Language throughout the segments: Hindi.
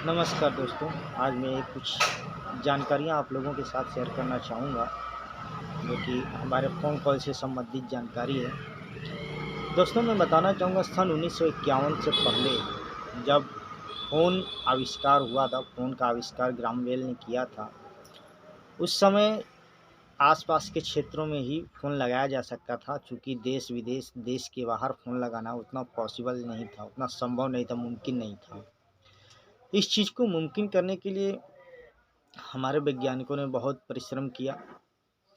नमस्कार दोस्तों। आज मैं कुछ जानकारियाँ आप लोगों के साथ शेयर करना चाहूँगा, जो कि हमारे फ़ोन कॉल से संबंधित जानकारी है। दोस्तों, मैं बताना चाहूँगा सन 1951 से पहले जब फ़ोन आविष्कार हुआ था, फ़ोन का आविष्कार ग्राहम बेल ने किया था, उस समय आस-पास के क्षेत्रों में ही फ़ोन लगाया जा सकता था, चूँकि देश-विदेश, देश के बाहर फ़ोन लगाना उतना पॉसिबल नहीं था, उतना संभव नहीं था, मुमकिन नहीं था। इस चीज़ को मुमकिन करने के लिए हमारे वैज्ञानिकों ने बहुत परिश्रम किया,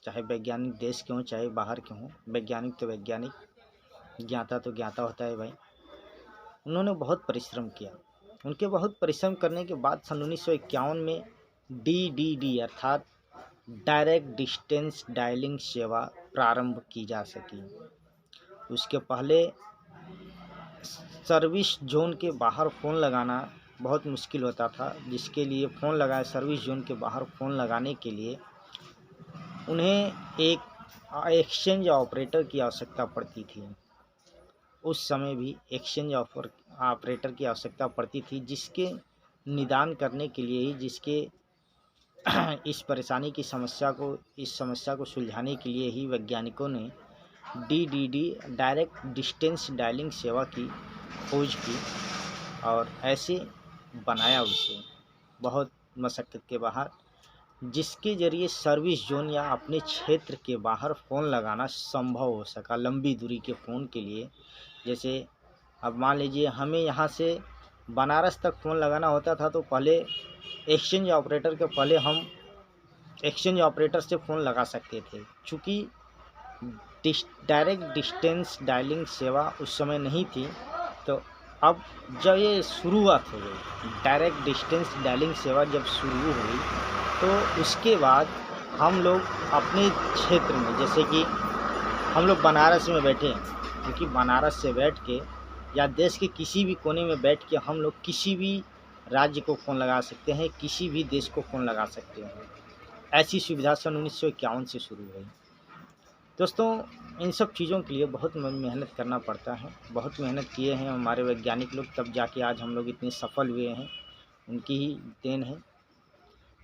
चाहे वैज्ञानिक देश के हों चाहे बाहर के हों। वैज्ञानिक तो वैज्ञानिक, ज्ञाता तो ज्ञाता होता है भाई। उन्होंने बहुत परिश्रम किया। उनके बहुत परिश्रम करने के बाद सन 1951 में DDD अर्थात डायरेक्ट डिस्टेंस डायलिंग सेवा प्रारंभ की जा सकी। उसके पहले सर्विस जोन के बाहर फ़ोन लगाना बहुत मुश्किल होता था, जिसके लिए फ़ोन लगाए सर्विस जोन के बाहर फ़ोन लगाने के लिए उन्हें एक एक्सचेंज ऑपरेटर की आवश्यकता पड़ती थी। उस समय भी एक्सचेंज ऑपरेटर की आवश्यकता पड़ती थी, जिसके निदान करने के लिए ही, जिसके इस परेशानी की इस समस्या को सुलझाने के लिए ही वैज्ञानिकों ने DDD डायरेक्ट डिस्टेंस डायलिंग सेवा की खोज की और ऐसे बनाया उसे बहुत मशक्क़त के बाद, जिसके ज़रिए सर्विस जोन या अपने क्षेत्र के बाहर फ़ोन लगाना संभव हो सका लंबी दूरी के फ़ोन के लिए। जैसे अब मान लीजिए हमें यहाँ से बनारस तक फ़ोन लगाना होता था, तो पहले हम एक्सचेंज ऑपरेटर से फ़ोन लगा सकते थे। चूँकि डायरेक्ट डिस्टेंस डायलिंग सेवा उस समय नहीं थी, तो अब जब ये शुरुआत हो गई, डायरेक्ट डिस्टेंस डायलिंग सेवा जब शुरू हुई, तो उसके बाद हम लोग अपने क्षेत्र में, जैसे कि हम लोग बनारस में बैठे हैं, क्योंकि बनारस से बैठ के या देश के किसी भी कोने में बैठ के हम लोग किसी भी राज्य को फ़ोन लगा सकते हैं, किसी भी देश को फ़ोन लगा सकते हैं। ऐसी सुविधा सन 1951 से शुरू हुई। दोस्तों, इन सब चीज़ों के लिए बहुत मेहनत करना पड़ता है। बहुत मेहनत किए हैं हमारे वैज्ञानिक लोग, तब जाके आज हम लोग इतने सफल हुए हैं। उनकी ही देन है।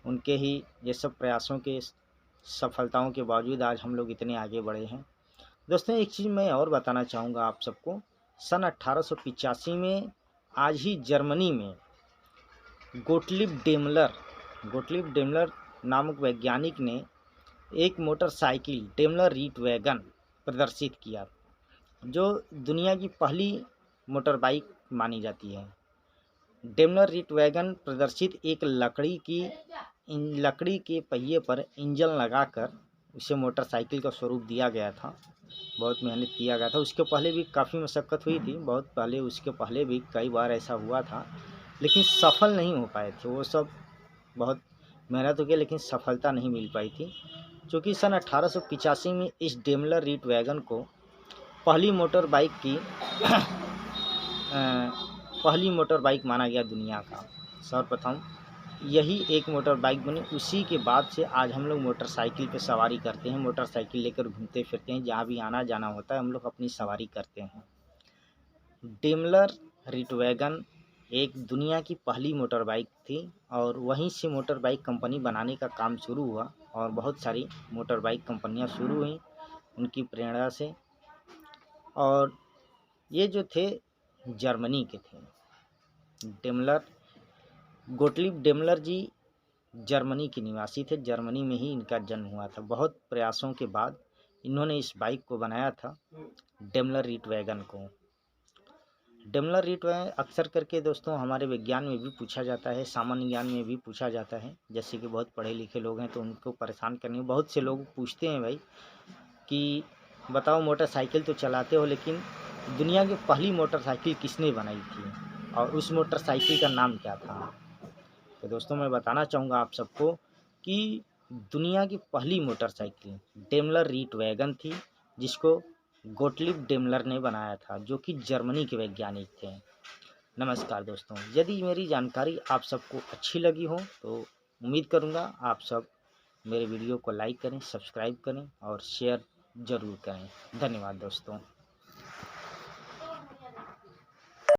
उनके ही ये सब प्रयासों के सफलताओं के बावजूद आज हम लोग इतने आगे बढ़े हैं। दोस्तों, एक चीज़ मैं और बताना चाहूँगा आप सबको। सन 1885 में आज ही जर्मनी में गोटलिब डेमलर नामक वैज्ञानिक ने एक मोटरसाइकिल डेमलर रीट वैगन प्रदर्शित किया, जो दुनिया की पहली मोटर बाइक मानी जाती है। डेमलर रीट वैगन प्रदर्शित एक लकड़ी के पहिए पर इंजन लगाकर उसे मोटरसाइकिल का स्वरूप दिया गया था। बहुत मेहनत किया गया था। उसके पहले भी काफ़ी मशक्क़त हुई थी, बहुत पहले उसके पहले भी कई बार ऐसा हुआ था, लेकिन सफल नहीं हो पाए थे वो सब। बहुत मेहनत हो गई, लेकिन सफलता नहीं मिल पाई थी। चूँकि सन 1885 में इस डेमलर रीट वैगन को पहली मोटर बाइक माना गया दुनिया का। सर्वप्रथम यही एक मोटर बाइक बनी। उसी के बाद से आज हम लोग मोटरसाइकिल पे सवारी करते हैं, मोटरसाइकिल लेकर घूमते फिरते हैं, जहाँ भी आना जाना होता है हम लोग अपनी सवारी करते हैं। डेमलर रीट वैगन एक दुनिया की पहली मोटर बाइक थी, और वहीं से मोटर बाइक कंपनी बनाने का काम शुरू हुआ, और बहुत सारी मोटर बाइक कंपनियां शुरू हुई उनकी प्रेरणा से। और ये जो थे जर्मनी के थे। गोटलिब डेमलर जी जर्मनी के निवासी थे। जर्मनी में ही इनका जन्म हुआ था। बहुत प्रयासों के बाद इन्होंने इस बाइक को बनाया था, डेमलर रीट वैगन को। डेमलर रीट वैगन अक्सर करके दोस्तों हमारे विज्ञान में भी पूछा जाता है, सामान्य ज्ञान में भी पूछा जाता है। जैसे कि बहुत पढ़े लिखे लोग हैं तो उनको परेशान करने में बहुत से लोग पूछते हैं भाई कि बताओ, मोटरसाइकिल तो चलाते हो, लेकिन दुनिया की पहली मोटरसाइकिल किसने बनाई थी और उस मोटरसाइकिल का नाम क्या था? तो दोस्तों, मैं बताना चाहूँगा आप सबको कि दुनिया की पहली मोटरसाइकिल डेमलर रीट वैगन थी, जिसको गोटलिब डेमलर ने बनाया था, जो कि जर्मनी के वैज्ञानिक थे। नमस्कार दोस्तों, यदि मेरी जानकारी आप सबको अच्छी लगी हो तो उम्मीद करूँगा आप सब मेरे वीडियो को लाइक करें, सब्सक्राइब करें और शेयर ज़रूर करें। धन्यवाद दोस्तों।